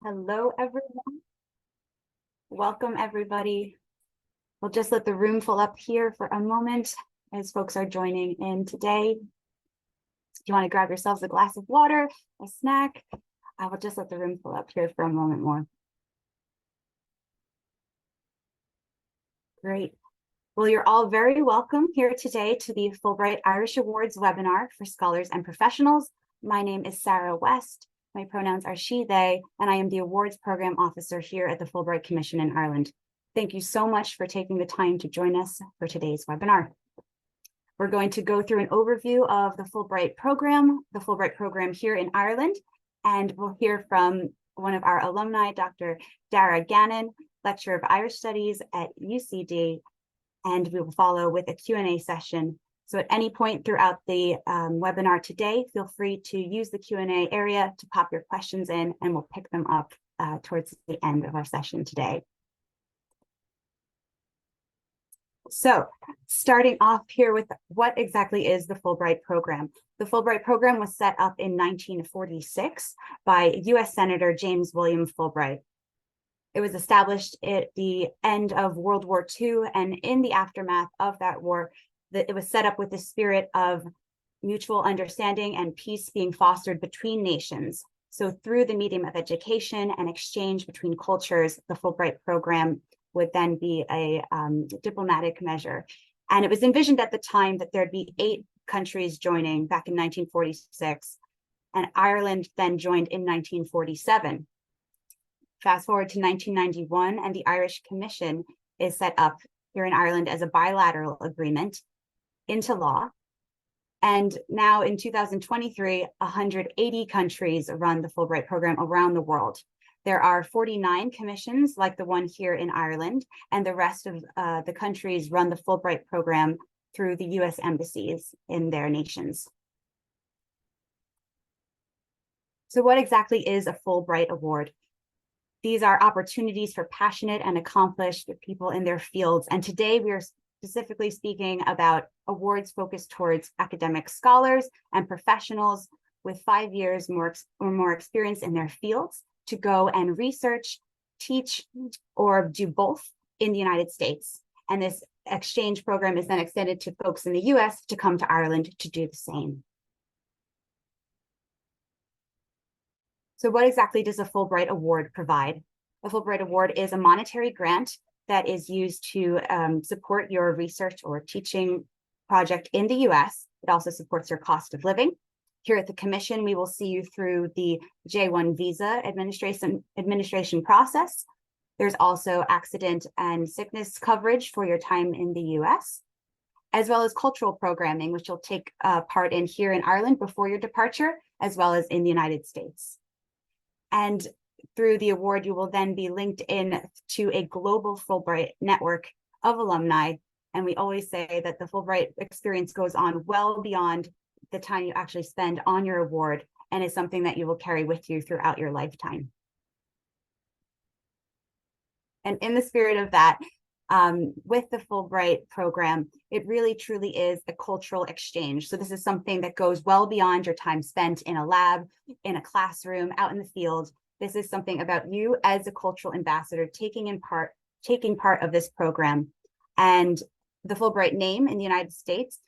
Hello, everyone. Welcome, everybody. We'll just let the room fill up here for a moment as folks are joining in today. If you want to grab yourselves a glass of water, a snack, I will just let the room fill up here for a moment more. Great. Well, you're all very welcome here today to the Fulbright Irish Awards webinar for scholars and professionals. My name is Sarah West. My pronouns are she, they, and I am the awards program officer here at the Fulbright Commission in Ireland. Thank you so much for taking the time to join us for today's webinar. We're going to go through an overview of the Fulbright program here in Ireland, and we'll hear from one of our alumni, Dr. Dara Gannon, Lecturer of Irish Studies at UCD, and we will follow with a Q&A session. So at any point throughout the webinar today, feel free to use the Q&A area to pop your questions in, and we'll pick them up towards the end of our session today. So starting off here with what exactly is the Fulbright program? The Fulbright program was set up in 1946 by US Senator James William Fulbright. It was established at the end of World War II, and in the aftermath of that war, it was set up with the spirit of mutual understanding and peace being fostered between nations. So through the medium of education and exchange between cultures, the Fulbright program would then be a diplomatic measure. And it was envisioned at the time that there'd be 8 countries joining back in 1946, and Ireland then joined in 1947. Fast forward to 1991, and the Irish Commission is set up here in Ireland as a bilateral agreement into law. And now in 2023, 180 countries run the Fulbright program around the world. There are 49 commissions like the one here in Ireland, and the rest of the countries run the Fulbright program through the US embassies in their nations. So what exactly is a Fulbright Award? These are opportunities for passionate and accomplished people in their fields. And today we are specifically speaking about awards focused towards academic scholars and professionals with 5 years or more experience in their fields to go and research, teach, or do both in the United States. And this exchange program is then extended to folks in the US to come to Ireland to do the same. So what exactly does a Fulbright Award provide? A Fulbright Award is a monetary grant that is used to support your research or teaching project in the US. It also supports your cost of living. Here at the Commission, we will see you through the J-1 visa administration process. There's also accident and sickness coverage for your time in the US, as well as cultural programming, which you'll take part in here in Ireland before your departure, as well as in the United States. And through the award, you will then be linked in to a global Fulbright network of alumni. And we always say that the Fulbright experience goes on well beyond the time you actually spend on your award, and is something that you will carry with you throughout your lifetime. And in the spirit of that, with the Fulbright program, it really truly is a cultural exchange. So this is something that goes well beyond your time spent in a lab, in a classroom, out in the field. This is something about you as a cultural ambassador taking part of this program. And the Fulbright name in the United States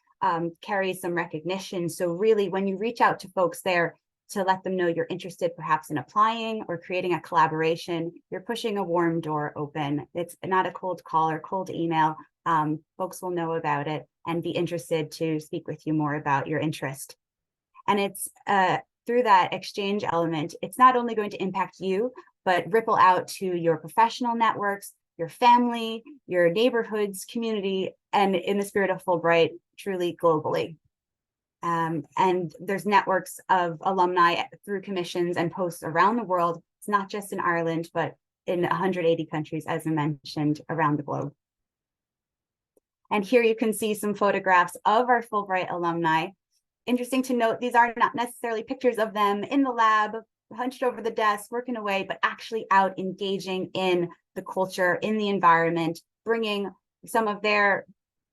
carries some recognition. So really, when you reach out to folks there to let them know you're interested perhaps in applying or creating a collaboration, you're pushing a warm door open. It's not a cold call or cold email. Folks will know about it and be interested to speak with you more about your interest. And it's through that exchange element, it's not only going to impact you, but ripple out to your professional networks, your family, your neighborhoods, community, and in the spirit of Fulbright, truly globally. And there's networks of alumni through commissions and posts around the world. It's not just in Ireland, but in 180 countries, as I mentioned, around the globe. And here you can see some photographs of our Fulbright alumni. Interesting to note, these are not necessarily pictures of them in the lab, hunched over the desk, working away, but actually out engaging in the culture, in the environment, bringing some of their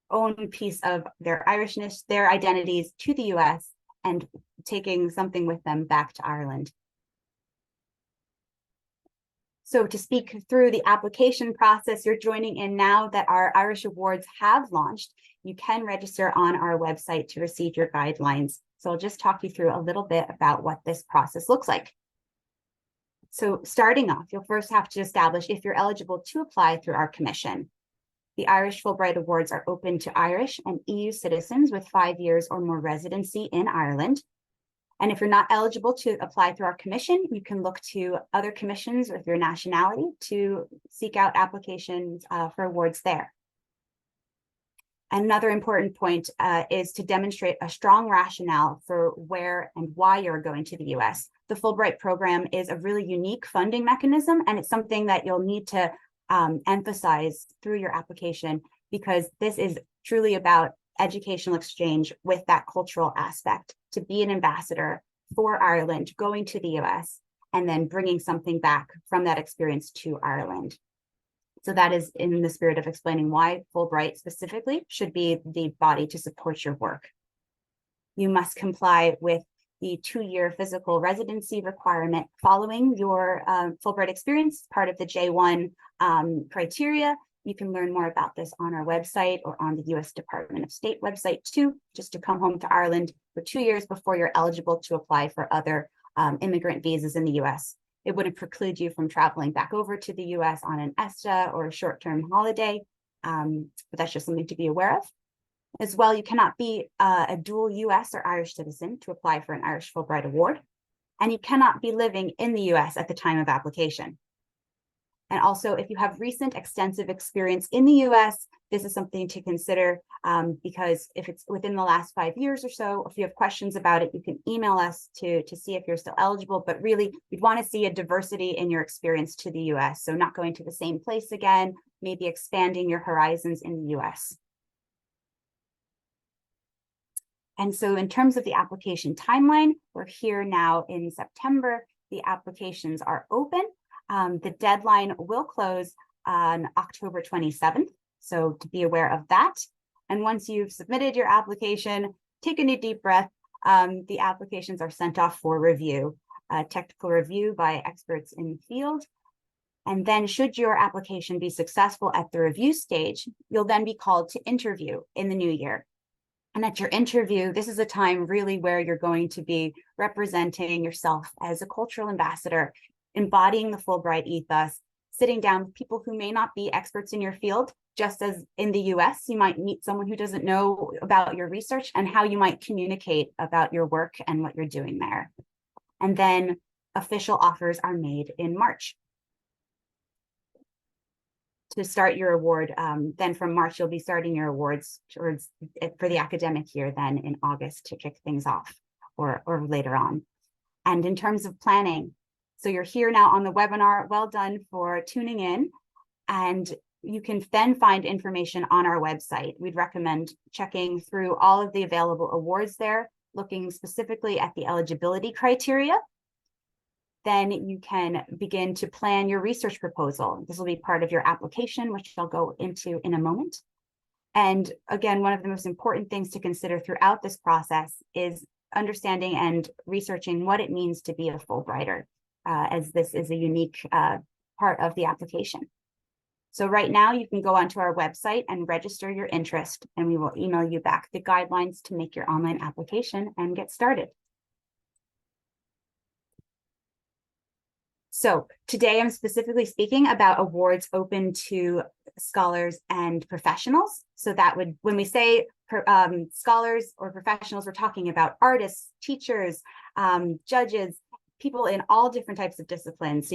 own piece of their Irishness, their identities to the US, and taking something with them back to Ireland. So to speak through the application process, you're joining in now that our Irish Awards have launched. You can register on our website to receive your guidelines. So I'll just talk you through a little bit about what this process looks like. So starting off, you'll first have to establish if you're eligible to apply through our commission. The Irish Fulbright Awards are open to Irish and EU citizens with 5 years or more residency in Ireland. And if you're not eligible to apply through our commission, you can look to other commissions with your nationality to seek out applications for awards there. Another important point is to demonstrate a strong rationale for where and why you're going to the US. The Fulbright program is a really unique funding mechanism, and it's something that you'll need to emphasize through your application, because this is truly about educational exchange with that cultural aspect, to be an ambassador for Ireland, going to the US, and then bringing something back from that experience to Ireland. So that is in the spirit of explaining why Fulbright specifically should be the body to support your work. You must comply with the 2-year physical residency requirement following your Fulbright experience, part of the J1 criteria. You can learn more about this on our website or on the US Department of State website too, just to come home to Ireland for 2 years before you're eligible to apply for other immigrant visas in the US. It wouldn't preclude you from traveling back over to the US on an ESTA or a short-term holiday, but that's just something to be aware of. As well, you cannot be a dual US or Irish citizen to apply for an Irish Fulbright Award, and you cannot be living in the US at the time of application. And also, if you have recent extensive experience in the US, this is something to consider, because if it's within the last 5 years or so, if you have questions about it, you can email us to see if you're still eligible. But really, we'd want to see a diversity in your experience to the US. So not going to the same place again, maybe expanding your horizons in the US. And so in terms of the application timeline, we're here now in September. The applications are open. The deadline will close on October 27th, so to be aware of that. And once you've submitted your application, take a deep breath. The applications are sent off for review, technical review by experts in the field. And then should your application be successful at the review stage, you'll then be called to interview in the new year. And at your interview, this is a time really where you're going to be representing yourself as a cultural ambassador, embodying the Fulbright ethos, sitting down with people who may not be experts in your field. Just as in the US, you might meet someone who doesn't know about your research and how you might communicate about your work and what you're doing there. And then official offers are made in March. To start your award, then from March, you'll be starting your awards for the academic year then in August to kick things off, or later on. And in terms of planning, so you're here now on the webinar. Well done for tuning in. And you can then find information on our website. We'd recommend checking through all of the available awards there, looking specifically at the eligibility criteria. Then you can begin to plan your research proposal. This will be part of your application, which I'll go into in a moment. And again, one of the most important things to consider throughout this process is understanding and researching what it means to be a Fulbrighter, as this is a unique part of the application. So right now you can go onto our website and register your interest, and we will email you back the guidelines to make your online application and get started. So today I'm specifically speaking about awards open to scholars and professionals. So that would, when we say scholars or professionals, we're talking about artists, teachers, judges, people in all different types of disciplines. So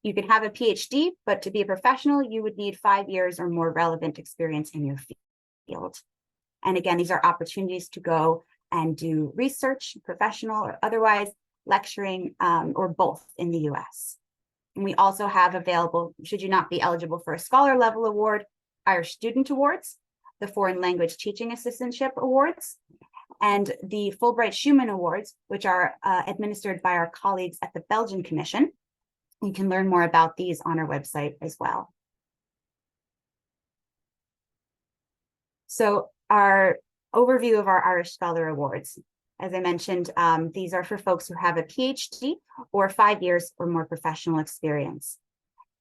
you can have a PhD, but to be a professional, you would need 5 years or more relevant experience in your field. And again, these are opportunities to go and do research, professional or otherwise, lecturing, or both in the US. And we also have available, should you not be eligible for a scholar level award, Irish Student Awards, the Foreign Language Teaching Assistantship Awards, and the Fulbright Schumann Awards, which are administered by our colleagues at the Belgian Commission. You can learn more about these on our website as well. So our overview of our Irish Scholar Awards. As I mentioned, these are for folks who have a PhD or 5 years or more professional experience.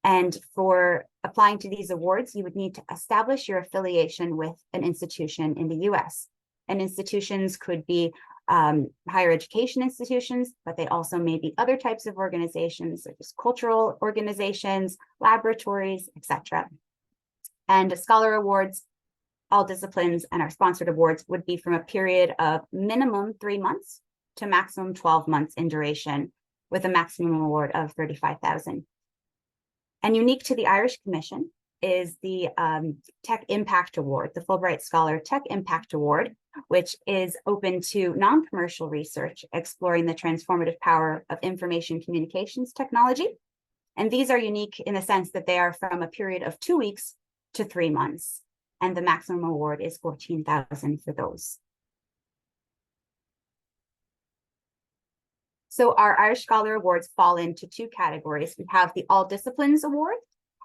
And for applying to these awards, you would need to establish your affiliation with an institution in the US. And institutions could be higher education institutions, but they also may be other types of organizations, such as cultural organizations, laboratories, etc. And scholar awards, all disciplines, and our sponsored awards would be from a period of minimum 3 months to maximum 12 months in duration, with a maximum award of $35,000. And unique to the Irish Commission is the Tech Impact Award, the Fulbright Scholar Tech Impact Award, which is open to non-commercial research exploring the transformative power of information communications technology. And these are unique in the sense that they are from a period of 2 weeks to 3 months. And the maximum award is $14,000 for those. So our Irish Scholar Awards fall into 2 categories. We have the All Disciplines Award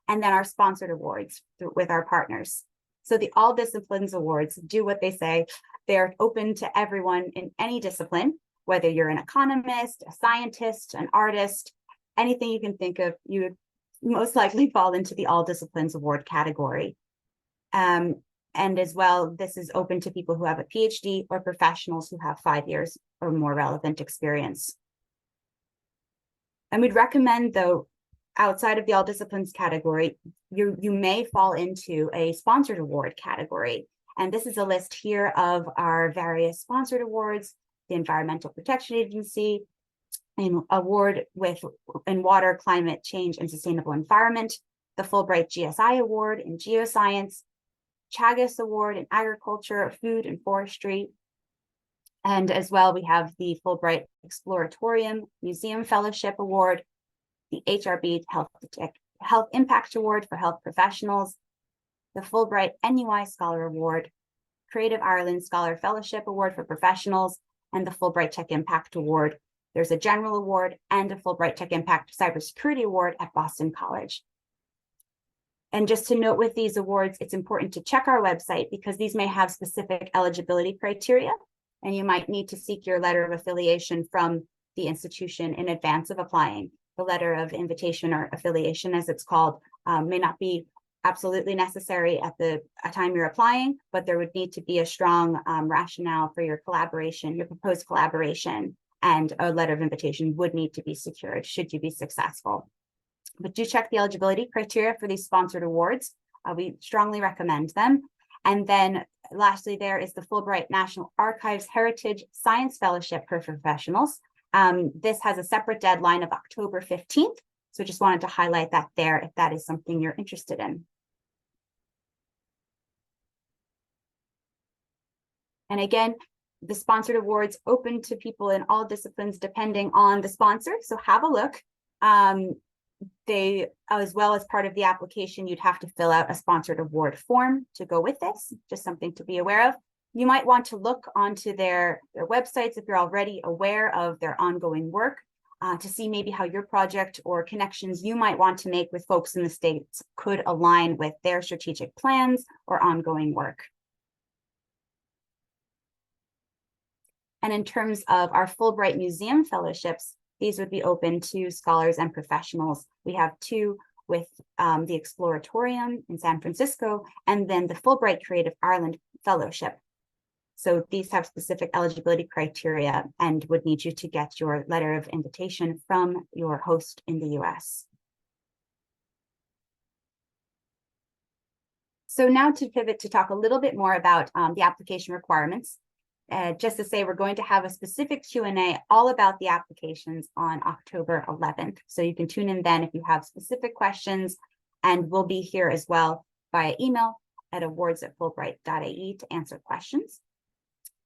and then our sponsored awards with our partners. So the All Disciplines Awards do what they say. They're open to everyone in any discipline, whether you're an economist, a scientist, an artist, anything you can think of, you would most likely fall into the All Disciplines Award category. And as well, this is open to people who have a PhD or professionals who have 5 years or more relevant experience. And we'd recommend, though, outside of the all disciplines category, you may fall into a sponsored award category. And this is a list here of our various sponsored awards: the Environmental Protection Agency, an award in water, climate change, and sustainable environment, the Fulbright GSI Award in geoscience, Chagas Award in agriculture, food, and forestry. And as well, we have the Fulbright Exploratorium Museum Fellowship Award, the HRB Health Impact Award for health professionals, the Fulbright NUI Scholar Award, Creative Ireland Scholar Fellowship Award for professionals, and the Fulbright Tech Impact Award. There's a general award and a Fulbright Tech Impact Cybersecurity Award at Boston College. And just to note with these awards, it's important to check our website because these may have specific eligibility criteria, and you might need to seek your letter of affiliation from the institution in advance of applying. The letter of invitation or affiliation, as it's called, may not be absolutely necessary at the time you're applying, but there would need to be a strong rationale for your collaboration, your proposed collaboration, and a letter of invitation would need to be secured should you be successful. But do check the eligibility criteria for these sponsored awards. We strongly recommend them. And then lastly, there is the Fulbright National Archives Heritage Science Fellowship for professionals. This has a separate deadline of October 15th. So just wanted to highlight that there if that is something you're interested in. And again, the sponsored awards open to people in all disciplines depending on the sponsor. So have a look. They, as well as part of the application, you'd have to fill out a sponsored award form to go with this, just something to be aware of. You might want to look onto their websites if you're already aware of their ongoing work to see maybe how your project or connections you might want to make with folks in the States could align with their strategic plans or ongoing work. And in terms of our Fulbright Museum Fellowships, these would be open to scholars and professionals. We have 2 with the Exploratorium in San Francisco, and then the Fulbright Creative Ireland Fellowship. So these have specific eligibility criteria and would need you to get your letter of invitation from your host in the US. So now to pivot to talk a little bit more about the application requirements. Just to say, we're going to have a specific Q&A all about the applications on October 11th. So you can tune in then if you have specific questions, and we'll be here as well via email at awards@fulbright.ie to answer questions.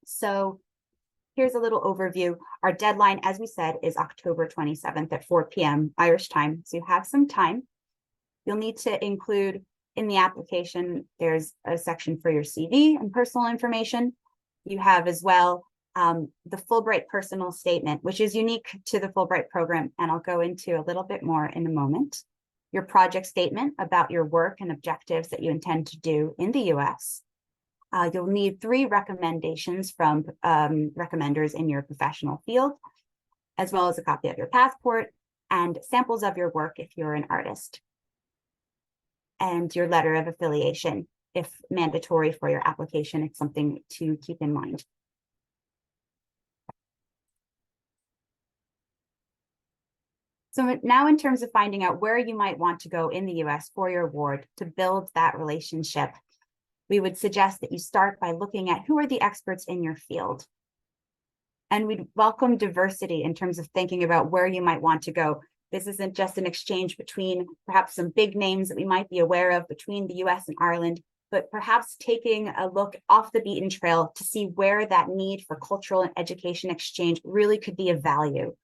So here's a little overview. Our deadline, as we said, is October 27th at 4 p.m. Irish time. So you have some time. You'll need to include in the application, there's a section for your CV and personal information. You have as well the Fulbright personal statement, which is unique to the Fulbright program, and I'll go into a little bit more in a moment. Your project statement about your work and objectives that you intend to do in the US. You'll need 3 recommendations from recommenders in your professional field, as well as a copy of your passport and samples of your work if you're an artist. and your letter of affiliation. If mandatory for your application, it's something to keep in mind. So now in terms of finding out where you might want to go in the US for your award to build that relationship, we would suggest that you start by looking at who are the experts in your field. And we'd welcome diversity in terms of thinking about where you might want to go. This isn't just an exchange between perhaps some big names that we might be aware of between the US and Ireland, but perhaps taking a look off the beaten trail to see where that need for cultural and education exchange really could be of value.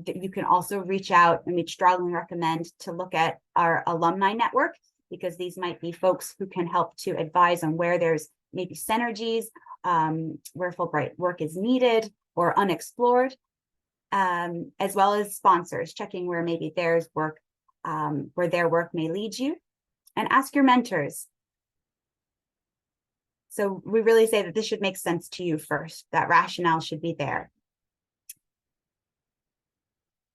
You can also reach out, and we'd strongly recommend to look at our alumni network, because these might be folks who can help to advise on where there's maybe synergies, where Fulbright work is needed or unexplored, as well as sponsors, checking where maybe their work may lead you, and ask your mentors. So we really say that this should make sense to you first. That rationale should be there.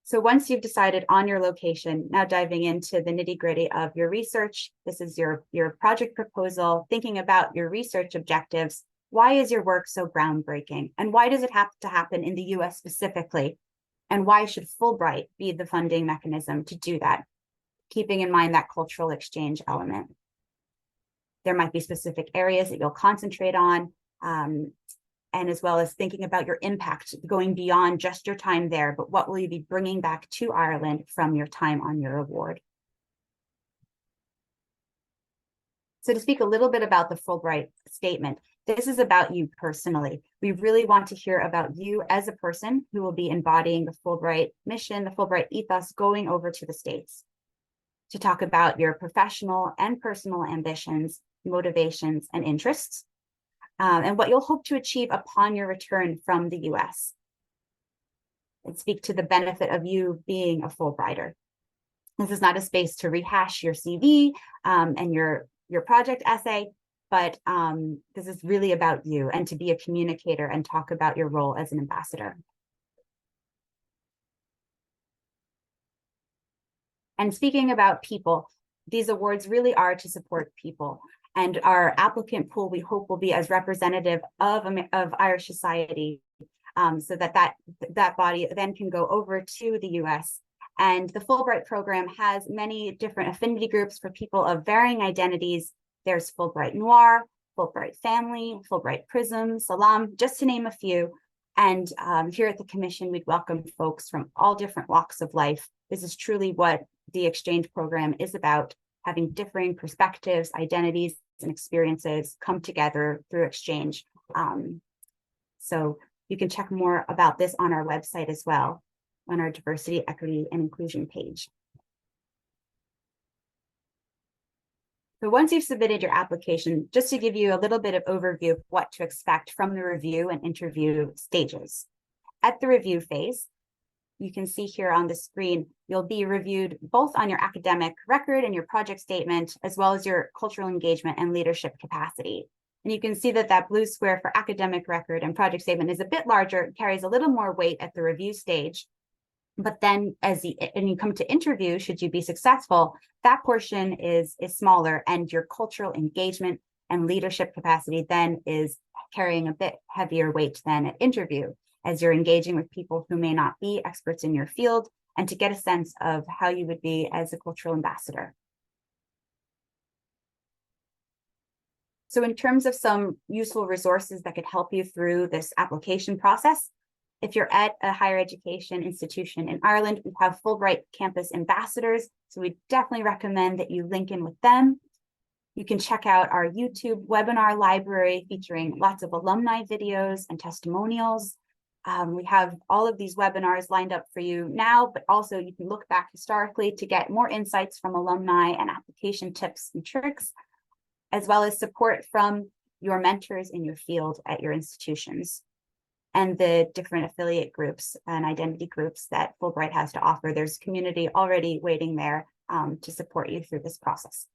So once you've decided on your location, now diving into the nitty-gritty of your research, this is your project proposal, thinking about your research objectives. Why is your work so groundbreaking? And why does it have to happen in the US specifically? And why should Fulbright be the funding mechanism to do that? Keeping in mind that cultural exchange element. There might be specific areas that you'll concentrate on, and as well as thinking about your impact going beyond just your time there, but what will you be bringing back to Ireland from your time on your award? So to speak a little bit about the Fulbright statement, this is about you personally. We really want to hear about you as a person who will be embodying the Fulbright mission, the Fulbright ethos, going over to the States, to talk about your professional and personal ambitions, motivations, and interests, and what you'll hope to achieve upon your return from the US, and speak to the benefit of you being a Fulbrighter. This is not a space to rehash your CV and your project essay, but this is really about you, and to be a communicator and talk about your role as an ambassador. And speaking about people, these awards really are to support people. And our applicant pool, we hope, will be as representative of Irish society, so that body then can go over to the US. And the Fulbright program has many different affinity groups for people of varying identities. There's Fulbright Noir, Fulbright Family, Fulbright Prism, Salam, just to name a few. And here at the Commission, we'd welcome folks from all different walks of life. This is truly what the exchange program is about, having differing perspectives, identities, and experiences come together through exchange. So you can check more about this on our website as well, on our diversity, equity, and inclusion page. So once you've submitted your application, just to give you a little bit of overview of what to expect from the review and interview stages. At the review phase, you can see here on the screen, you'll be reviewed both on your academic record and your project statement, as well as your cultural engagement and leadership capacity. And you can see that that blue square for academic record and project statement is a bit larger, carries a little more weight at the review stage. But then when you come to interview, should you be successful, that portion is smaller, and your cultural engagement and leadership capacity then is carrying a bit heavier weight than at interview, as you're engaging with people who may not be experts in your field, and to get a sense of how you would be as a cultural ambassador. So in terms of some useful resources that could help you through this application process, if you're at a higher education institution in Ireland, we have Fulbright campus ambassadors, so we definitely recommend that you link in with them. You can check out our YouTube webinar library featuring lots of alumni videos and testimonials. We have all of these webinars lined up for you now, but also you can look back historically to get more insights from alumni and application tips and tricks, as well as support from your mentors in your field at your institutions, and the different affiliate groups and identity groups that Fulbright has to offer. There's community already waiting there to support you through this process.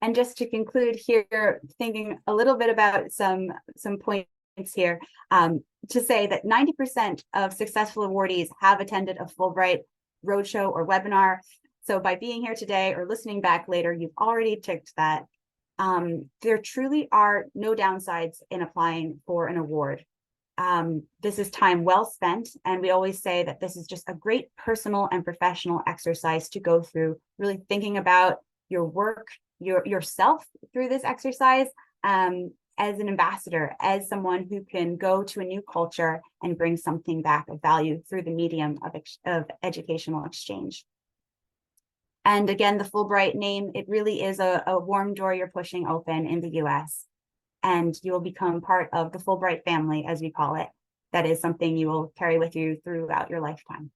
And just to conclude here, thinking a little bit about some points here, to say that 90% of successful awardees have attended a Fulbright roadshow or webinar. So by being here today or listening back later, you've already ticked that. There truly are no downsides in applying for an award. This is time well spent, and we always say that this is just a great personal and professional exercise to go through, really thinking about your work, yourself through this exercise, as an ambassador, as someone who can go to a new culture and bring something back of value through the medium of educational exchange. And again, the Fulbright name, it really is a warm door you're pushing open in the US. And you will become part of the Fulbright family, as we call it. That is something you will carry with you throughout your lifetime.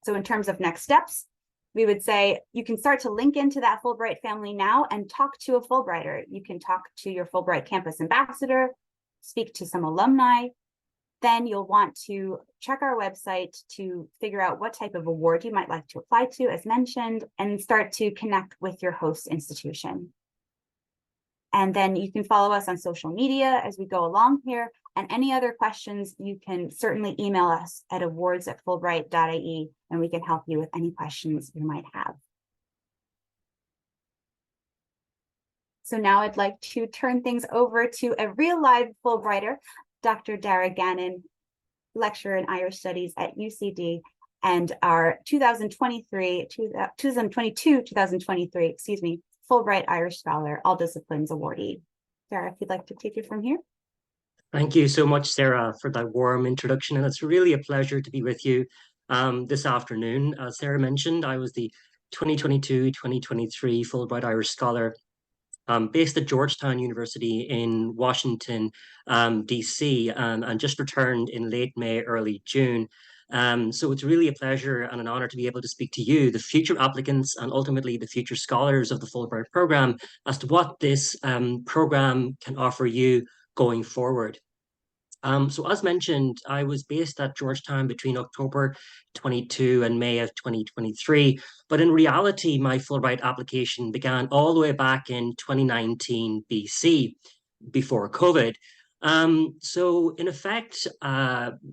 So in terms of next steps, we would say you can start to link into that Fulbright family now and talk to a Fulbrighter. You can talk to your Fulbright campus ambassador, speak to some alumni. Then you'll want to check our website to figure out what type of award you might like to apply to, as mentioned, and start to connect with your host institution. And then you can follow us on social media as we go along here. And any other questions, you can certainly email us at awards@fulbright.ie, and we can help you with any questions you might have. So now I'd like to turn things over to a real live Fulbrighter, Dr. Dara Gannon, lecturer in Irish Studies at UCD, and our 2022-2023, Fulbright Irish Scholar, All Disciplines Awardee. Dara, if you'd like to take it from here. Thank you so much, Sarah, for that warm introduction. And it's really a pleasure to be with you this afternoon. As Sarah mentioned, I was the 2022-2023 Fulbright Irish Scholar based at Georgetown University in Washington, DC, and just returned in late May, early June. So it's really a pleasure and an honor to be able to speak to you, the future applicants, and ultimately the future scholars of the Fulbright program, as to what this program can offer you going forward. So as mentioned, I was based at Georgetown between October 22 and May of 2023. But in reality, my Fulbright application began all the way back in 2019 BC, before COVID. So in effect,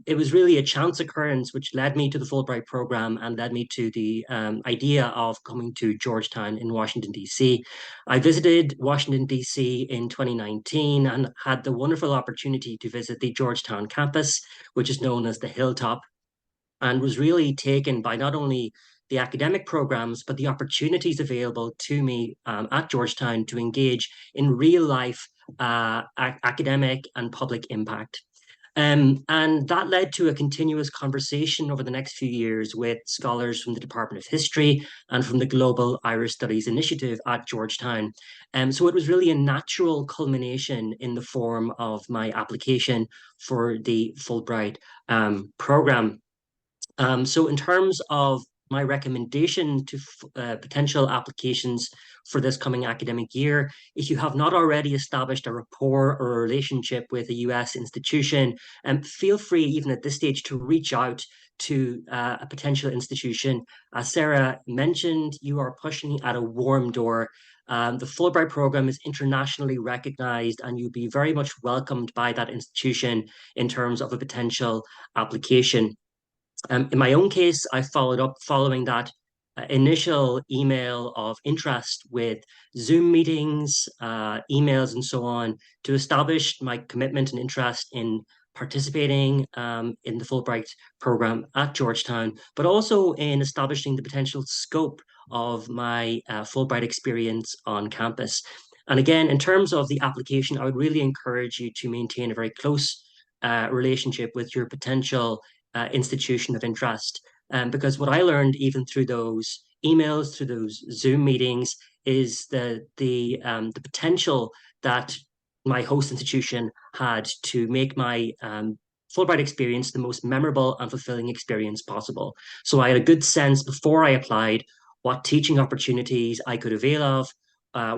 it was really a chance occurrence which led me to the Fulbright program and led me to the idea of coming to Georgetown in Washington, D.C. I visited Washington, D.C. in 2019 and had the wonderful opportunity to visit the Georgetown campus, which is known as the Hilltop, and was really taken by not only the academic programs, but the opportunities available to me at Georgetown to engage in real life academic and public impact. And that led to a continuous conversation over the next few years with scholars from the Department of History and from the Global Irish Studies Initiative at Georgetown. So it was really a natural culmination in the form of my application for the Fulbright program. So in terms of my recommendation to potential applications for this coming academic year, if you have not already established a rapport or a relationship with a US institution, feel free even at this stage to reach out to a potential institution. As Sarah mentioned, you are pushing at a warm door. The Fulbright program is internationally recognized, and you'll be very much welcomed by that institution in terms of a potential application. In my own case, I followed up following that initial email of interest with Zoom meetings, emails, and so on, to establish my commitment and interest in participating in the Fulbright program at Georgetown, but also in establishing the potential scope of my Fulbright experience on campus. And again, in terms of the application, I would really encourage you to maintain a very close relationship with your potential institution of interest. Because what I learned even through those emails, through those Zoom meetings, is the potential that my host institution had to make my Fulbright experience the most memorable and fulfilling experience possible. So I had a good sense before I applied what teaching opportunities I could avail of,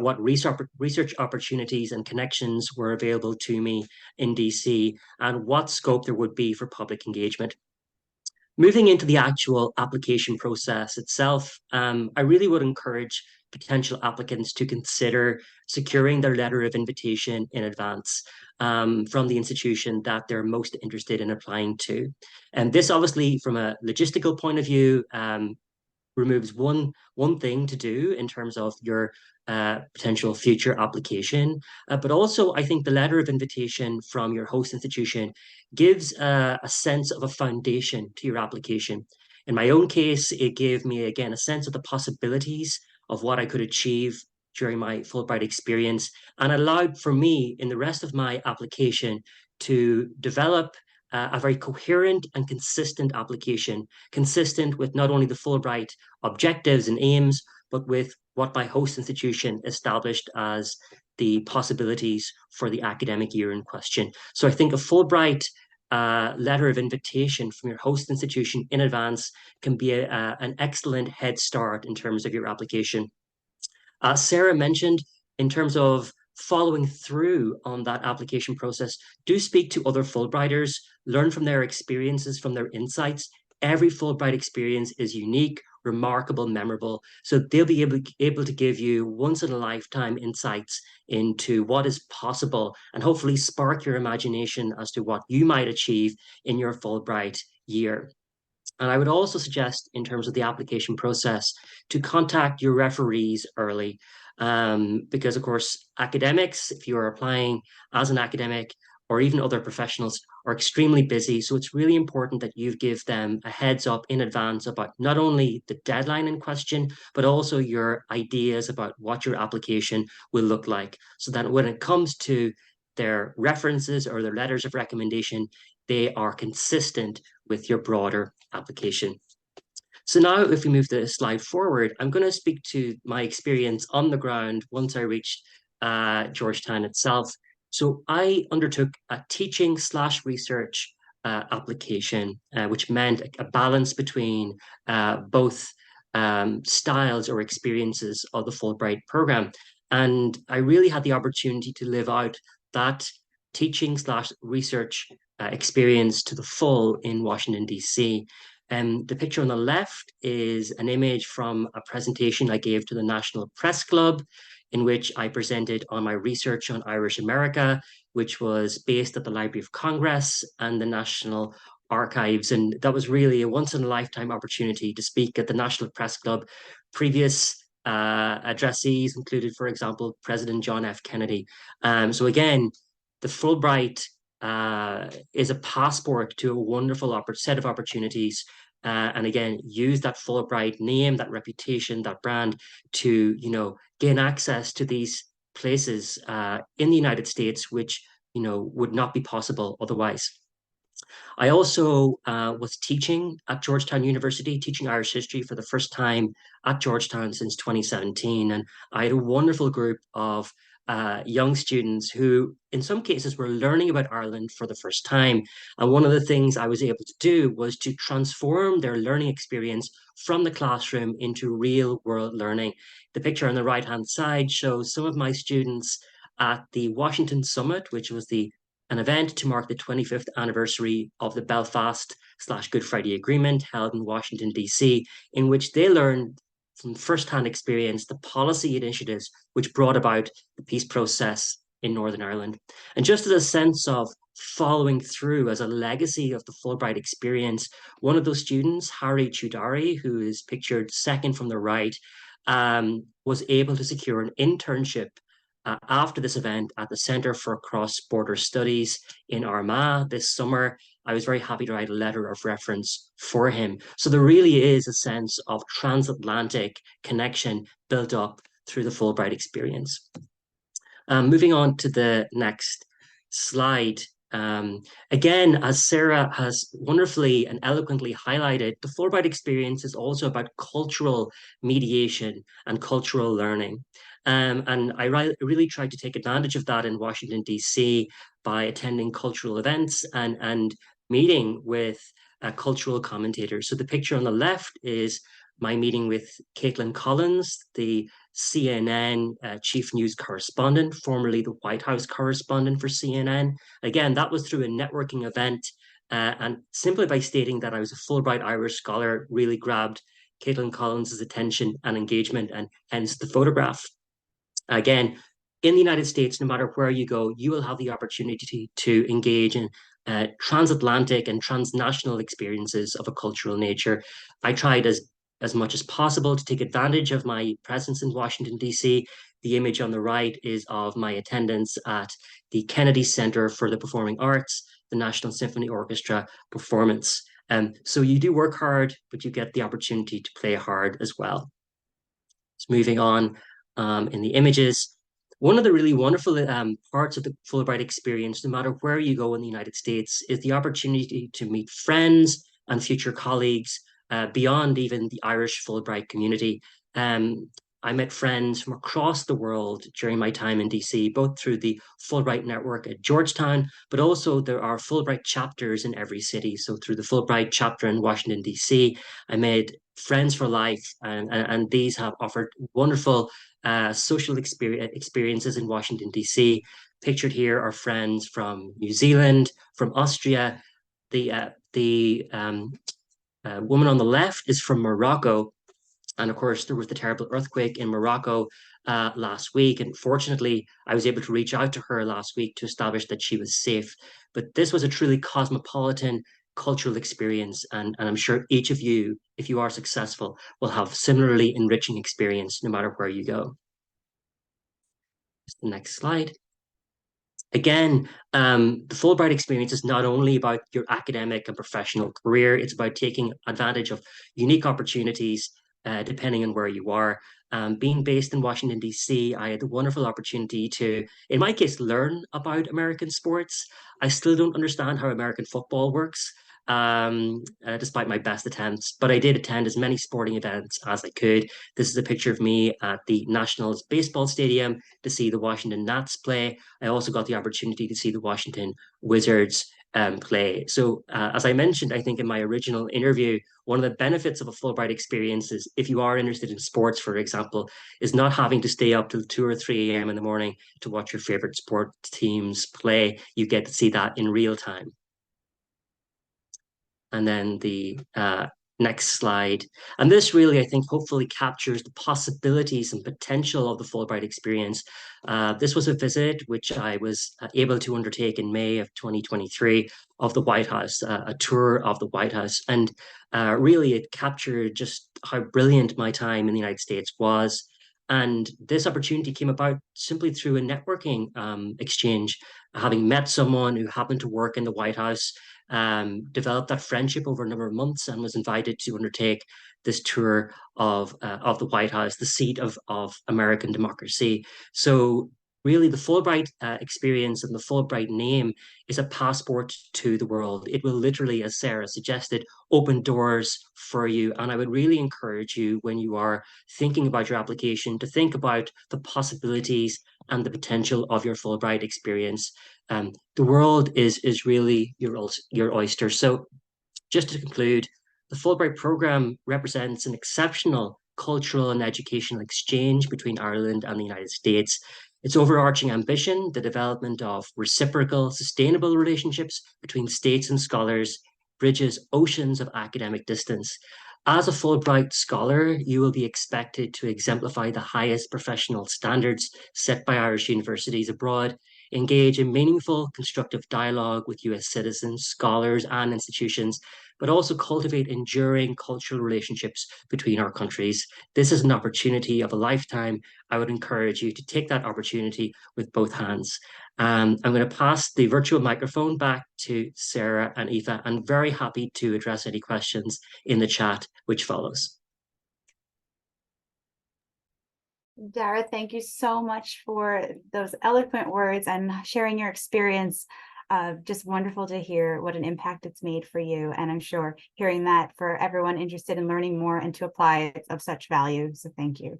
what research opportunities and connections were available to me in DC, and what scope there would be for public engagement. Moving into the actual application process itself, I really would encourage potential applicants to consider securing their letter of invitation in advance from the institution that they're most interested in applying to. And this obviously, from a logistical point of view, removes one thing to do in terms of your potential future application. But also, I think the letter of invitation from your host institution gives a sense of a foundation to your application. In my own case, it gave me, again, a sense of the possibilities of what I could achieve during my Fulbright experience, and allowed for me in the rest of my application to develop a very coherent and consistent application, consistent with not only the Fulbright objectives and aims, but with what my host institution established as the possibilities for the academic year in question. So I think a Fulbright letter of invitation from your host institution in advance can be an excellent head start in terms of your application. Sarah mentioned, in terms of following through on that application process, do speak to other Fulbrighters, learn from their experiences, from their insights. Every Fulbright experience is unique, remarkable, memorable. So they'll be able to give you once in a lifetime insights into what is possible and hopefully spark your imagination as to what you might achieve in your Fulbright year. And I would also suggest, in terms of the application process, to contact your referees early. Because, of course, academics, if you are applying as an academic or even other professionals, are extremely busy. So it's really important that you give them a heads up in advance about not only the deadline in question, but also your ideas about what your application will look like. So that when it comes to their references or their letters of recommendation, they are consistent with your broader application. So now if we move the slide forward, I'm going to speak to my experience on the ground once I reached Georgetown itself. So I undertook a teaching/research application, which meant a balance between both styles or experiences of the Fulbright program. And I really had the opportunity to live out that teaching/research experience to the full in Washington, D.C. The picture on the left is an image from a presentation I gave to the National Press Club, in which I presented on my research on Irish America, which was based at the Library of Congress and the National Archives. And that was really a once-in-a-lifetime opportunity to speak at the National Press Club. Previous addressees included, for example, President John F. Kennedy. So again, the Fulbright is a passport to a wonderful set of opportunities. And again, use that Fulbright name, that reputation, that brand to, gain access to these places in the United States, which, would not be possible otherwise. I also was teaching at Georgetown University, teaching Irish history for the first time at Georgetown since 2017. And I had a wonderful group of young students who, in some cases, were learning about Ireland for the first time. And one of the things I was able to do was to transform their learning experience from the classroom into real world learning. The picture on the right-hand side shows some of my students at the Washington Summit, which was an event to mark the 25th anniversary of the Belfast/Good Friday Agreement held in Washington, D.C., in which they learned from first-hand experience the policy initiatives which brought about the peace process in Northern Ireland. And just as a sense of following through as a legacy of the Fulbright experience, one of those students, Harry Chudari, who is pictured second from the right, was able to secure an internship after this event at the Centre for Cross-Border Studies in Armagh this summer. I was very happy to write a letter of reference for him. So there really is a sense of transatlantic connection built up through the Fulbright experience. Moving on to the next slide. Again, as Sarah has wonderfully and eloquently highlighted, the Fulbright experience is also about cultural mediation and cultural learning. And I really tried to take advantage of that in Washington, D.C. by attending cultural events and meeting with cultural commentators. So the picture on the left is my meeting with Caitlin Collins, the CNN chief news correspondent, formerly the White House correspondent for CNN. Again, that was through a networking event, and simply by stating that I was a Fulbright Irish scholar really grabbed Caitlin Collins' attention and engagement, and hence the photograph. Again, in the United States, no matter where you go, you will have the opportunity to engage in transatlantic and transnational experiences of a cultural nature. I tried as much as possible to take advantage of my presence in Washington, D.C. The image on the right is of my attendance at the Kennedy Center for the Performing Arts, the National Symphony Orchestra performance. So you do work hard, but you get the opportunity to play hard as well. So moving on in the images, one of the really wonderful parts of the Fulbright experience, no matter where you go in the United States, is the opportunity to meet friends and future colleagues beyond even the Irish Fulbright community. I met friends from across the world during my time in DC, both through the Fulbright network at Georgetown, but also there are Fulbright chapters in every city. So through the Fulbright chapter in Washington, DC, I made friends for life, and these have offered wonderful social experiences in Washington, D.C. Pictured here are friends from New Zealand, from Austria. The woman on the left is from Morocco. And of course, there was the terrible earthquake in Morocco last week. And fortunately, I was able to reach out to her last week to establish that she was safe. But this was a truly cosmopolitan cultural experience. And I'm sure each of you, if you are successful, will have similarly enriching experience no matter where you go. Just the next slide. Again, the Fulbright experience is not only about your academic and professional career, it's about taking advantage of unique opportunities depending on where you are. Being based in Washington, D.C., I had the wonderful opportunity to, in my case, learn about American sports. I still don't understand how American football works, despite my best attempts, but I did attend as many sporting events as I could. This is a picture of me at the Nationals baseball stadium to see the Washington Nats play. I also got the opportunity to see the Washington Wizards play. So as I mentioned, I think in my original interview, one of the benefits of a Fulbright experience is if you are interested in sports, for example, is not having to stay up till 2 or 3 a.m. in the morning to watch your favorite sport teams play. You get to see that in real time. And then the next slide. And this really, I think, hopefully captures the possibilities and potential of the Fulbright experience. This was a visit which I was able to undertake in May of 2023 of the White House, a tour of the White House. And really, it captured just how brilliant my time in the United States was. And this opportunity came about simply through a networking exchange, having met someone who happened to work in the White House, developed that friendship over a number of months, and was invited to undertake this tour of the White House, the seat of American democracy. So really, the Fulbright experience and the Fulbright name is a passport to the world. It will literally, as Sarah suggested, open doors for you. And I would really encourage you, when you are thinking about your application, to think about the possibilities and the potential of your Fulbright experience. The world is really your oyster. So just to conclude, the Fulbright program represents an exceptional cultural and educational exchange between Ireland and the United States. Its overarching ambition, the development of reciprocal, sustainable relationships between states and scholars, bridges oceans of academic distance. As a Fulbright scholar, you will be expected to exemplify the highest professional standards set by Irish universities abroad, engage in meaningful, constructive dialogue with US citizens, scholars, and institutions, but also cultivate enduring cultural relationships between our countries. This is an opportunity of a lifetime. I would encourage you to take that opportunity with both hands. I'm going to pass the virtual microphone back to Sarah and Aoife. I'm very happy to address any questions in the chat which follows. Dara, thank you so much for those eloquent words and sharing your experience. Just wonderful to hear what an impact it's made for you. And I'm sure hearing that for everyone interested in learning more and to apply, it's of such value. So thank you.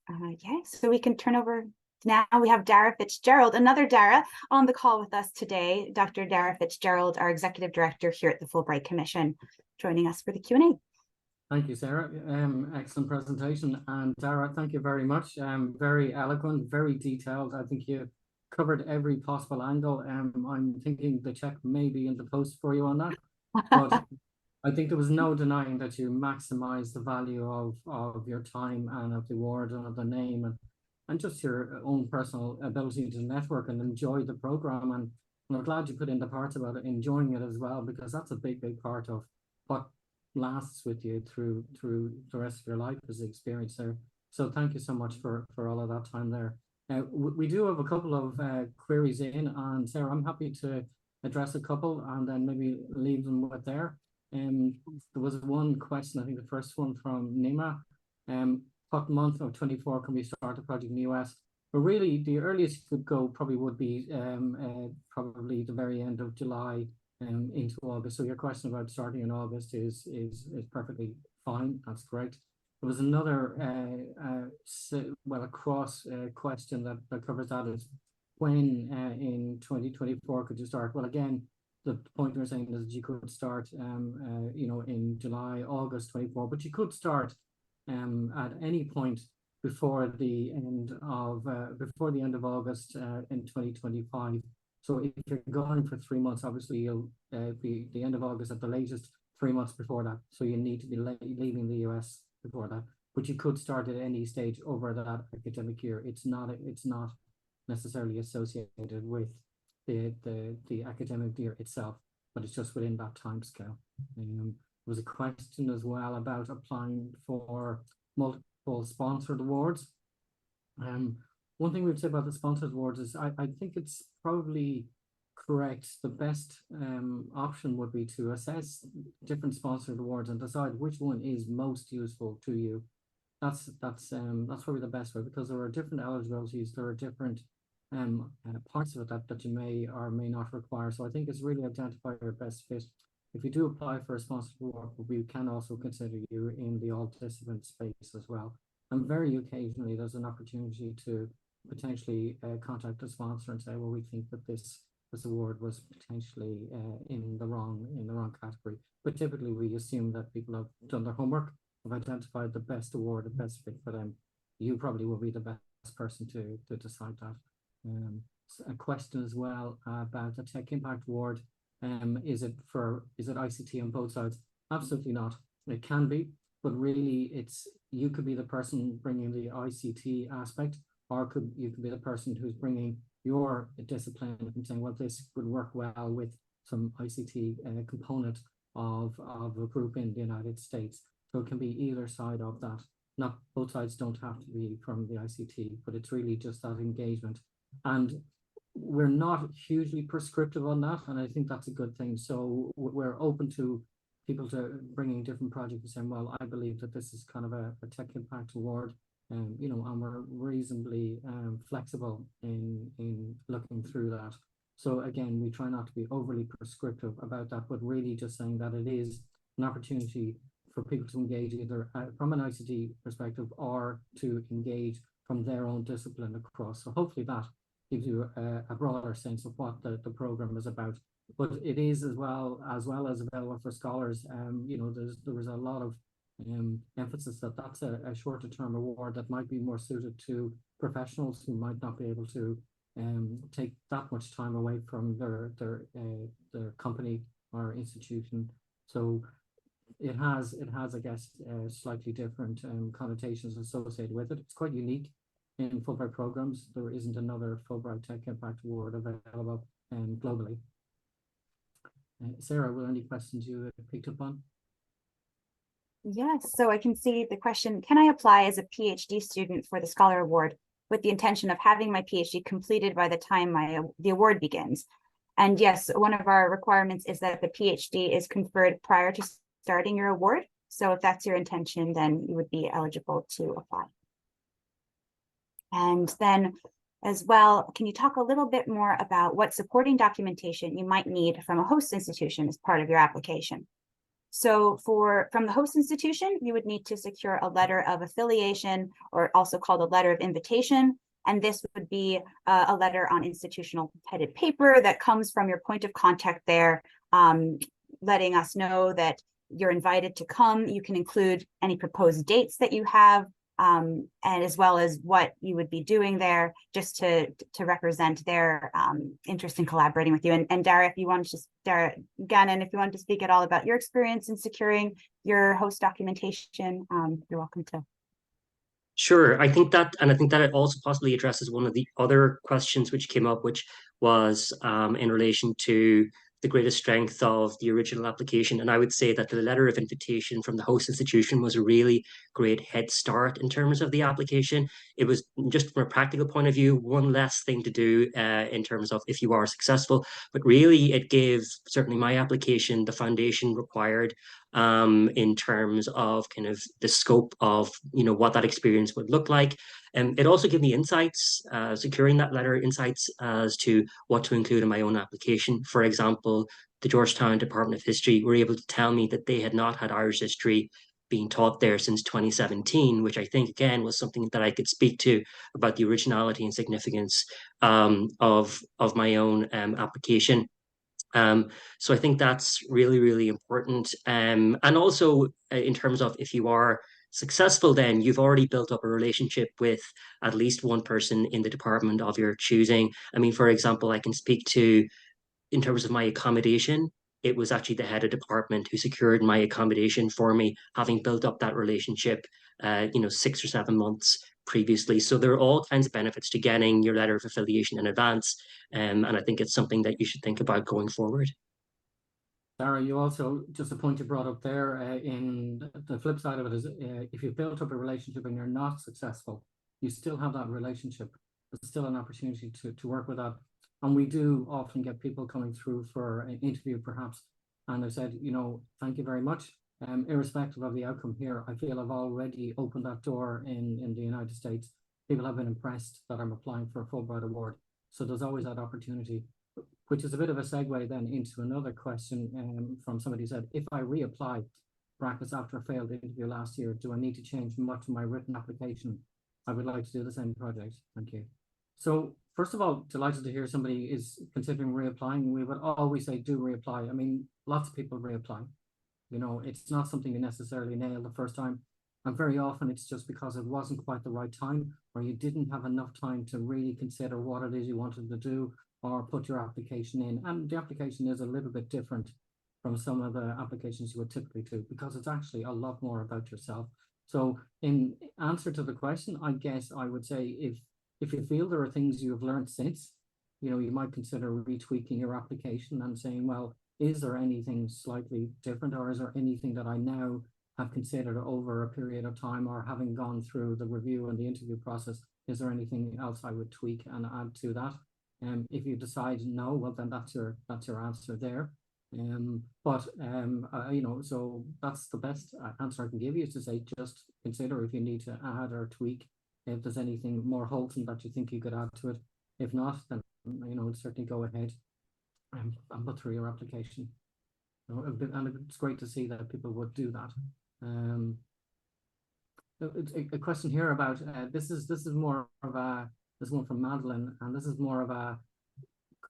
Yeah, so we can turn over. Now we have Dara Fitzgerald, another Dara, on the call with us today. Dr. Dara Fitzgerald, our Executive Director here at the Fulbright Commission, joining us for the Q&A. Thank you, Sarah. Excellent presentation. And Dara, thank you very much. Very eloquent, very detailed. I think you covered every possible angle. I'm thinking the check may be in the post for you on that. But I think there was no denying that you maximize the value of your time and of the award and of the name and just your own personal ability to network and enjoy the program. And I'm glad you put in the parts about it, enjoying it as well, because that's a big part of what lasts with you through the rest of your life as the experience there. So thank you so much for all of that time there. We do have a couple of queries in, and Sarah, I'm happy to address a couple and then maybe leave them with there. There was one question, I think the first one from Nima. What month of 24 can we start the project in the US? But really, the earliest you could go probably would be probably the very end of July into August. So your question about starting in August is perfectly fine. That's correct. There was another a cross question that covers that is when in 2024 could you start? Well, again, the point we're saying is you could start in July, August 24, but you could start at any point before the end of August in 2025. So if you're going for 3 months, obviously you'll be the end of August at the latest, 3 months before that. So you need to be leaving the US before that. But you could start at any stage over that academic year. It's not necessarily associated with the academic year itself, but it's just within that time scale. There was a question as well about applying for multiple sponsored awards. One thing we'd say about the sponsored awards is I think it's probably correct. The best option would be to assess different sponsored awards and decide which one is most useful to you. That's probably the best way, because there are different eligibilities, there are different parts of it that you may or may not require. So I think it's really identify your best fit. If you do apply for a sponsored award, we can also consider you in the all-discipline space as well. And very occasionally there's an opportunity to potentially contact a sponsor and say, well, we think that this award was potentially in the wrong category. But typically we assume that people have done their homework, have identified the best award, the best fit for them. You probably will be the best person to decide that. A question as well about the Tech Impact Award. Is it ICT on both sides? Absolutely not. It can be, but really you could be the person bringing the ICT aspect, or you could be the person who's bringing your discipline and saying, well, this would work well with some ICT component of a group in the United States. So it can be either side of that. Not both sides don't have to be from the ICT, but it's really just that engagement. And we're not hugely prescriptive on that, and I think that's a good thing. So we're open to people to bringing different projects and saying, well, I believe that this is kind of a Tech Impact Award, and we're reasonably flexible in looking through that. So again, we try not to be overly prescriptive about that, but really just saying that it is an opportunity for people to engage either from an ICT perspective or to engage from their own discipline across. So hopefully that gives you a broader sense of what the program is about. But it is as well as available for scholars. There was a lot of emphasis that that's a shorter term award that might be more suited to professionals who might not be able to take that much time away from their company or institution. So it has I guess slightly different connotations associated with it. It's quite unique in Fulbright programs. There isn't another Fulbright Tech Impact Award available globally. Sarah, were there any questions you picked up on? Yes, so I can see the question, can I apply as a PhD student for the Scholar Award with the intention of having my PhD completed by the time the award begins? And yes, one of our requirements is that the PhD is conferred prior to starting your award. So if that's your intention, then you would be eligible to apply. And then as well, can you talk a little bit more about what supporting documentation you might need from a host institution as part of your application? So from the host institution, you would need to secure a letter of affiliation, or also called a letter of invitation. And this would be a letter on institutional headed paper that comes from your point of contact there, letting us know that you're invited to come. You can include any proposed dates that you have, and as well as what you would be doing there, just to represent their interest in collaborating with you. And Dara, if you want to just, Dara Gannon, if you want to speak at all about your experience in securing your host documentation, you're welcome to. Sure, I think that, and I think that it also possibly addresses one of the other questions which came up, which was in relation to the greatest strength of the original application. And I would say that the letter of invitation from the host institution was a really great head start in terms of the application. It was, just from a practical point of view, one less thing to do in terms of if you are successful, but really it gave certainly my application the foundation required in terms of kind of the scope of, you know, what that experience would look like. And it also gave me insights, securing that letter, insights as to what to include in my own application. For example, the Georgetown Department of History were able to tell me that they had not had Irish history being taught there since 2017, which I think, again, was something that I could speak to about the originality and significance of my own application. So I think that's really, really important. And also in terms of if you are successful, then you've already built up a relationship with at least one person in the department of your choosing. I mean, for example, I can speak to, in terms of my accommodation, it was actually the head of department who secured my accommodation for me, having built up that relationship, 6 or 7 months previously. So there are all kinds of benefits to getting your letter of affiliation in advance. And I think it's something that you should think about going forward. Sarah, you also, just a point you brought up there, in the flip side of it is if you've built up a relationship and you're not successful, you still have that relationship. There's still an opportunity to work with that. And we do often get people coming through for an interview, perhaps, and they've said, you know, thank you very much. Irrespective of the outcome here, I feel I've already opened that door in the United States. People have been impressed that I'm applying for a Fulbright Award. So there's always that opportunity, which is a bit of a segue then into another question from somebody who said, if I reapply, brackets, after a failed interview last year, do I need to change much of my written application? I would like to do the same project. Thank you. So first of all, delighted to hear somebody is considering reapplying. We would always say do reapply. I mean, lots of people reapply. You know, it's not something you necessarily nail the first time. And very often it's just because it wasn't quite the right time, or you didn't have enough time to really consider what it is you wanted to do, or put your application in. And the application is a little bit different from some of the applications you would typically do, because it's actually a lot more about yourself. So in answer to the question, I guess I would say if you feel there are things you have learned since, you know, you might consider retweaking your application and saying, well, is there anything slightly different, or is there anything that I now have considered over a period of time, or having gone through the review and the interview process, is there anything else I would tweak and add to that? If you decide no, well, then that's your answer there. So that's the best answer I can give you, is to say just consider if you need to add or tweak, if there's anything more wholesome that you think you could add to it. If not, then certainly go ahead and put through your application. And it's great to see that people would do that. A question here about this is more of a, this one from Madeline, and this is more of a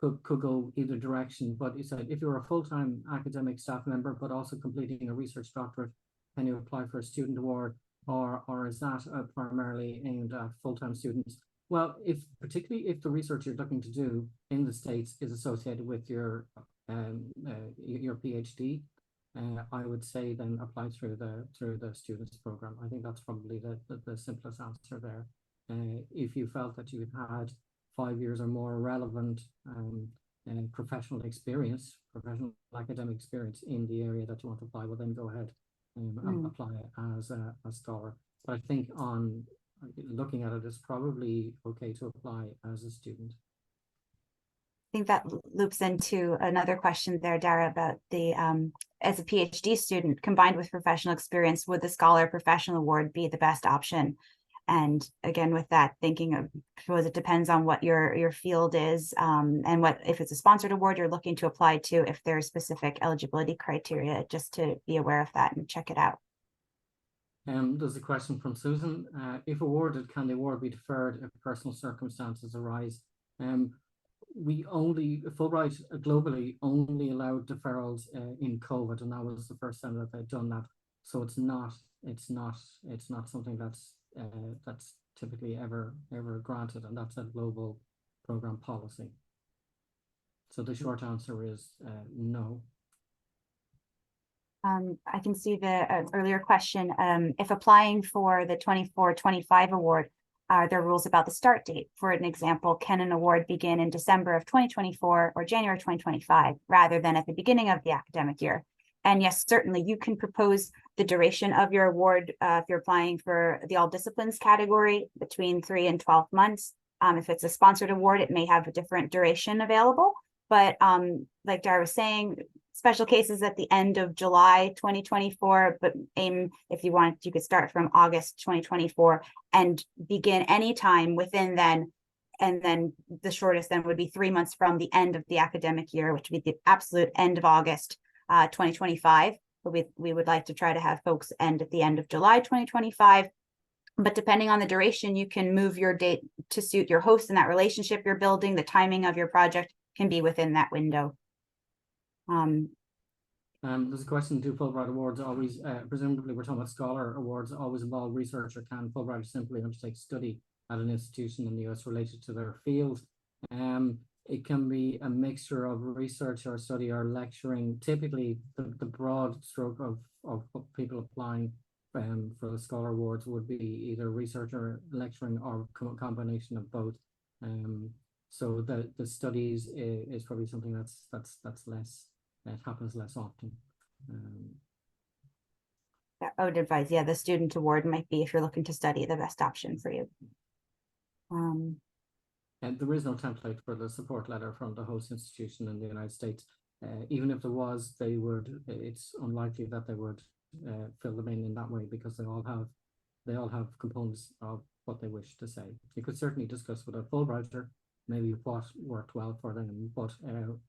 could go either direction. But you said, if you're a full-time academic staff member but also completing a research doctorate, can you apply for a student award, or is that primarily aimed at full-time students? Well, particularly if the research you're looking to do in the States is associated with your PhD, I would say then apply through the students program. I think that's probably the simplest answer there. If you felt that you had 5 years or more relevant professional academic experience in the area that you want to apply, well, then go ahead and apply as a scholar. But I think on looking at it, it's probably okay to apply as a student. I think that loops into another question there, Dara, about the as a PhD student combined with professional experience, would the Scholar Professional Award be the best option? And again, with that, thinking of, suppose it depends on what your field is, and what, if it's a sponsored award you're looking to apply to, if there's specific eligibility criteria, just to be aware of that and check it out. There's a question from Susan. If awarded, can the award be deferred if personal circumstances arise? Fulbright globally only allowed deferrals in COVID, and that was the first time that they'd done that. So it's not something that's that's typically ever granted, and that's a global program policy. So the short answer is no. I can see the earlier question. If applying for the 24-25 award, are there rules about the start date? For an example, can an award begin in December of 2024 or January 2025 rather than at the beginning of the academic year? And yes, certainly you can propose the duration of your award if you're applying for the all disciplines category between 3 and 12 months. If it's a sponsored award, it may have a different duration available. But like Dara was saying, special cases at the end of July 2024, but aim, if you want, you could start from August 2024 and begin anytime within then. And then the shortest then would be 3 months from the end of the academic year, which would be the absolute end of August 2025. But we would like to try to have folks end at the end of July 2025. But depending on the duration, you can move your date to suit your host and that relationship you're building. The timing of your project can be within that window. There's a question: do Fulbright Awards always, presumably we're talking about scholar awards, always involve research, or can Fulbrighters simply undertake study at an institution in the US related to their field? It can be a mixture of research or study or lecturing. Typically, the broad stroke of people applying for the scholar awards would be either research or lecturing, or combination of both. So the studies is probably something that's less. It happens less often. I would advise, yeah, the student award might be, if you're looking to study, the best option for you. And there is no template for the support letter from the host institution in the United States. Even if there was, it's unlikely that they would fill them in that way, because they all have components of what they wish to say. You could certainly discuss with a Fulbrighter maybe what worked well for them, but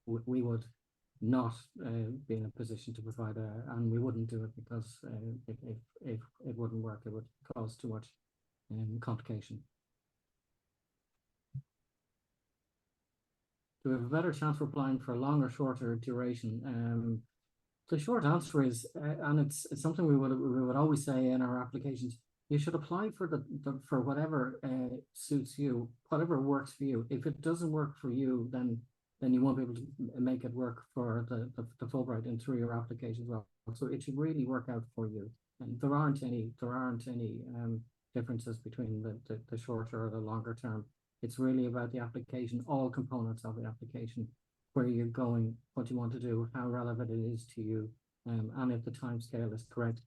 we would not be in a position to provide and we wouldn't do it, because if it wouldn't work, it would cause too much complication. Do we have a better chance for applying for a longer, shorter duration? The short answer is, and it's something we would always say in our applications, you should apply for for whatever suits you, whatever works for you. If it doesn't work for you, then you won't be able to make it work for the Fulbright and through your application as well. So it should really work out for you. And there aren't any differences between the shorter or the longer term. It's really about the application, all components of the application, where you're going, what you want to do, how relevant it is to you, and if the time scale is correct.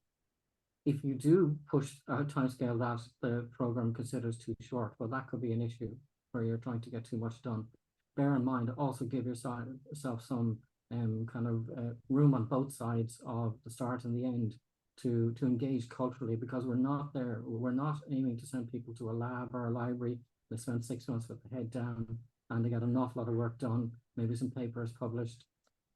If you do push a time scale that the program considers too short, well, that could be an issue where you're trying to get too much done. Bear in mind, also give yourself some kind of room on both sides of the start and the end to engage culturally, because we're not aiming to send people to a lab or a library. They spend 6 months with the head down and they get an awful lot of work done, maybe some papers published,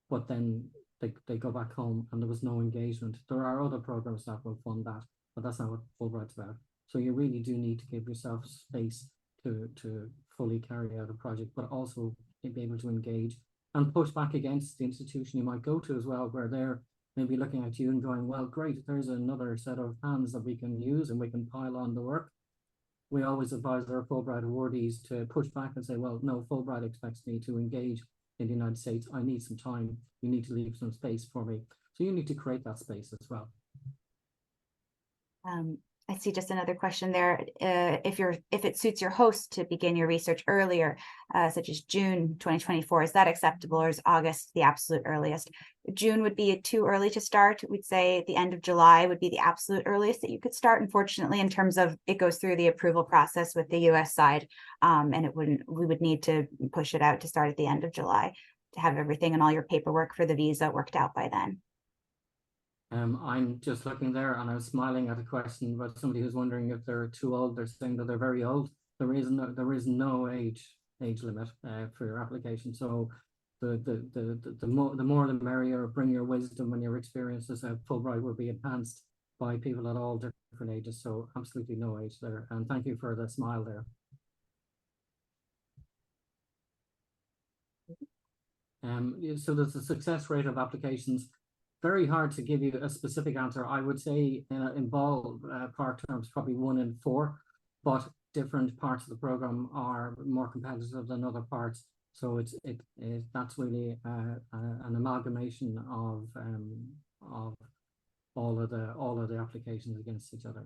but then they go back home and there was no engagement. There are other programs that will fund that, but that's not what Fulbright's about. So you really do need to give yourself space to fully carry out a project, but also be able to engage and push back against the institution you might go to as well, where they're maybe looking at you and going, well, great, there's another set of hands that we can use and we can pile on the work. We always advise our Fulbright awardees to push back and say, well, no, Fulbright expects me to engage in the United States. I need some time. You need to leave some space for me. So you need to create that space as well. I see just another question there. If it suits your host to begin your research earlier, such as June 2024, is that acceptable, or is August the absolute earliest? June would be too early to start. We'd say the end of July would be the absolute earliest that you could start. Unfortunately, in terms of it goes through the approval process with the US side, and we would need to push it out to start at the end of July to have everything and all your paperwork for the visa worked out by then. I'm just looking there and I was smiling at a question about somebody who's wondering if they're too old. They're saying that they're very old. There is no age limit for your application. So the more the merrier. Bring your wisdom and your experiences. Fulbright will be enhanced by people at all different ages. So absolutely no age there. And thank you for the smile there. So there's a success rate of applications. very hard to give you a specific answer. I would say in ballpark terms, probably 1 in 4, but different parts of the program are more competitive than other parts. So that's really an amalgamation of all of the applications against each other.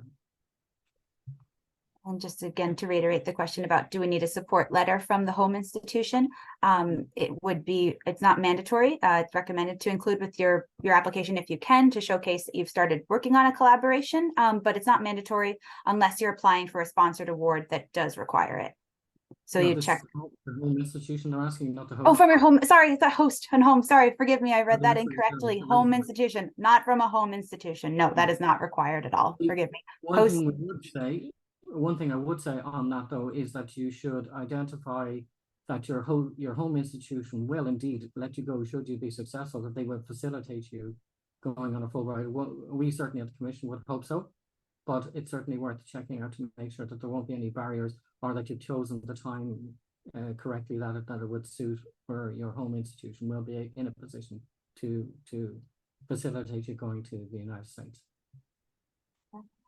And just again, to reiterate the question about, do we need a support letter from the home institution? It's not mandatory. It's recommended to include with your application if you can, to showcase that you've started working on a collaboration, but it's not mandatory unless you're applying for a sponsored award that does require it. So No, you check. The home institution they're asking, not the host. Oh, from your home. Sorry, it's a host and home. Sorry, forgive me. I read that Administrator, incorrectly. administrator. Home institution, not from a home institution. No, that is not required at all. Forgive me. One thing I would say on that though is that you should identify that your home institution will indeed let you go should you be successful, that they will facilitate you going on a Fulbright. We certainly at the Commission would hope so, but it's certainly worth checking out to make sure that there won't be any barriers, or that you've chosen the time correctly that it would suit where your home institution will be in a position to facilitate you going to the United States.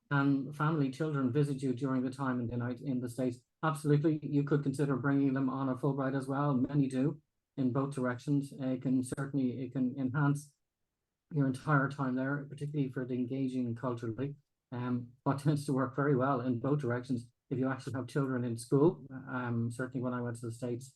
And family, children visit you during the time in the States. Absolutely, you could consider bringing them on a Fulbright as well. Many do in both directions. It can enhance your entire time there, particularly for the engaging culturally. But tends to work very well in both directions. If you actually have children in school, certainly when I went to the States,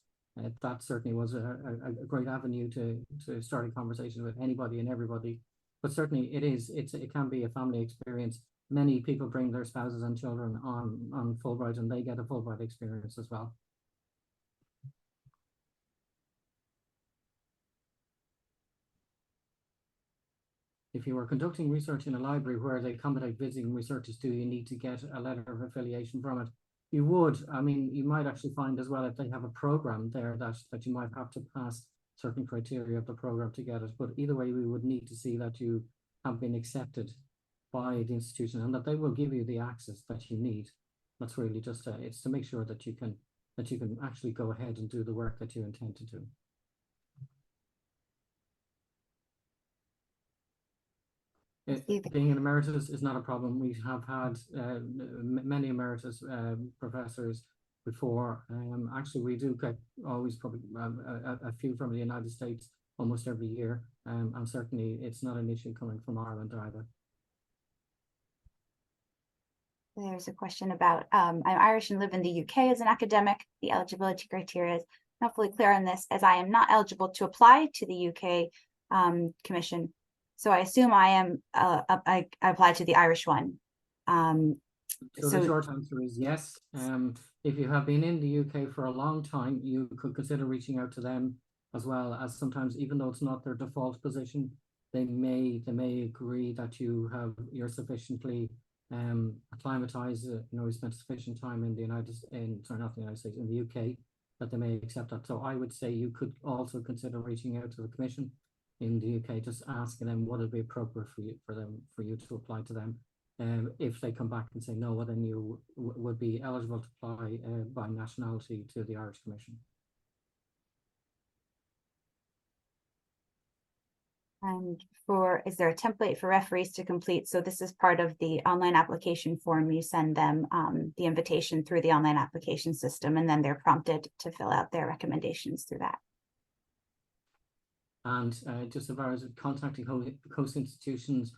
that certainly was a great avenue to start a conversation with anybody and everybody. But certainly it can be a family experience. Many people bring their spouses and children on Fulbright, and they get a Fulbright experience as well. If you are conducting research in a library where they accommodate visiting researchers, do you need to get a letter of affiliation from it? You would. I mean, you might actually find as well if they have a program there that you might have to pass certain criteria of the program to get it. But either way, we would need to see that you have been accepted by the institution and that they will give you the access that you need. That's really just it's to make sure that you can actually go ahead and do the work that you intend to do. Being an emeritus is not a problem. We have had many emeritus professors before. Actually, we do get always probably a few from the United States almost every year, and certainly it's not an issue coming from Ireland either. There's a question about, I'm Irish and live in the UK as an academic. The eligibility criteria is not fully clear on this, as I am not eligible to apply to the UK Commission. So I assume I am, I applied to the Irish one. So the short answer is yes. If you have been in the UK for a long time, you could consider reaching out to them, as well as sometimes, even though it's not their default position, they may agree that you're sufficiently acclimatized, you spent sufficient time in the not the United States, in the UK, that they may accept that. So I would say you could also consider reaching out to the Commission in the UK, just asking them what would be appropriate for you to apply to them. If they come back and say no, well, then you would be eligible to apply by nationality to the Irish Commission. And is there a template for referees to complete? So this is part of the online application form. You send them the invitation through the online application system, and then they're prompted to fill out their recommendations through that. And just as far as contacting host institutions,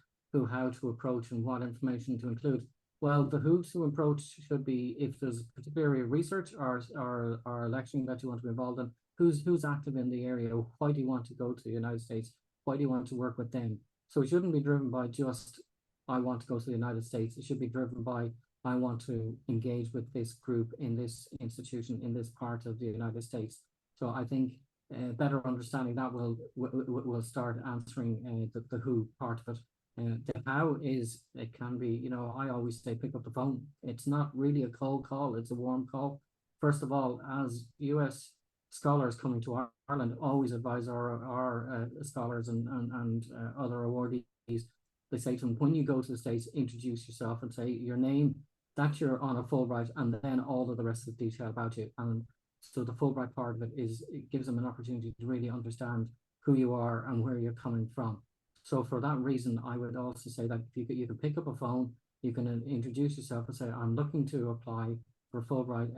how to approach and what information to include. Well, the who to approach should be if there's a particular area of research or lecturing that you want to be involved in, who's active in the area, why do you want to go to the United States, why do you want to work with them? So it shouldn't be driven by just, I want to go to the United States. It should be driven by, I want to engage with this group in this institution, in this part of the United States. So I think better understanding that will start answering the who part of it. The how is, it can be, I always say pick up the phone. It's not really a cold call, it's a warm call. First of all, as US scholars coming to Ireland, always advise our scholars and other awardees, they say to them, when you go to the States, introduce yourself and say your name, that you're on a Fulbright, and then all of the rest of the detail about you. And so the Fulbright part of it gives them an opportunity to really understand who you are and where you're coming from. So for that reason, I would also say that if you can pick up a phone, you can introduce yourself and say, I'm looking to apply for a Fulbright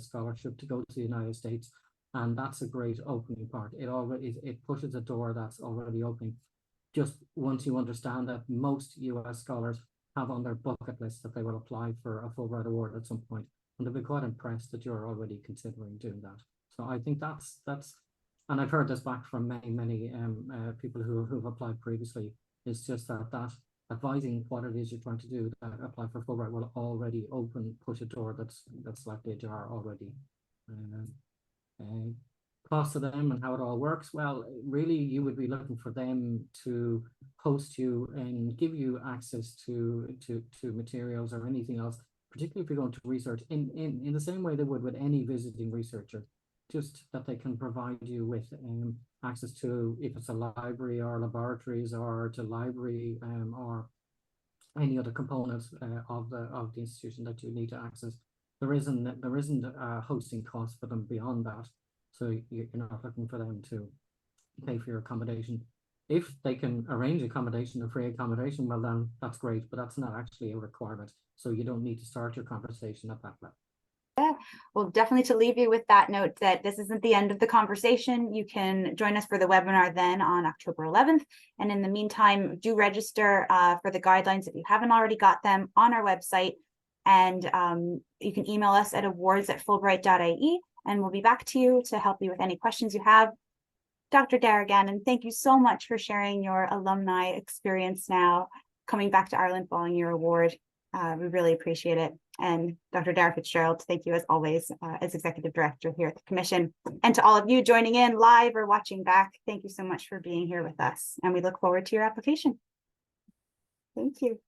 scholarship to go to the United States. And that's a great opening part. It pushes a door that's already opening. Just once you understand that most US scholars have on their bucket list that they will apply for a Fulbright Award at some point, and they'll be quite impressed that you're already considering doing that. So I think that's, and I've heard this back from many people who've applied previously. It's just that advising what it is you're trying to do, apply for Fulbright will already push a door that's likely ajar already. Cost to them and how it all works. Well, really, you would be looking for them to host you and give you access to materials or anything else, particularly if you're going to research in the same way they would with any visiting researcher, just that they can provide you with access to, if it's a library or laboratories, or to library or any other components of the institution that you need to access. There isn't a hosting cost for them beyond that. So you're not looking for them to pay for your accommodation. If they can arrange accommodation or free accommodation, well then that's great, but that's not actually a requirement. So you don't need to start your conversation at that level. Yeah, well, definitely to leave you with that note that this isn't the end of the conversation. You can join us for the webinar then on October 11th. And in the meantime, do register for the guidelines if you haven't already got them on our website. And you can email us at awards@fulbright.ie, and we'll be back to you to help you with any questions you have. Dr. Dara Gannon, thank you so much for sharing your alumni experience now, coming back to Ireland following your award. We really appreciate it. And Dr. Dara Fitzgerald, thank you as always as Executive Director here at the Commission. And to all of you joining in live or watching back, thank you so much for being here with us. And we look forward to your application. Thank you.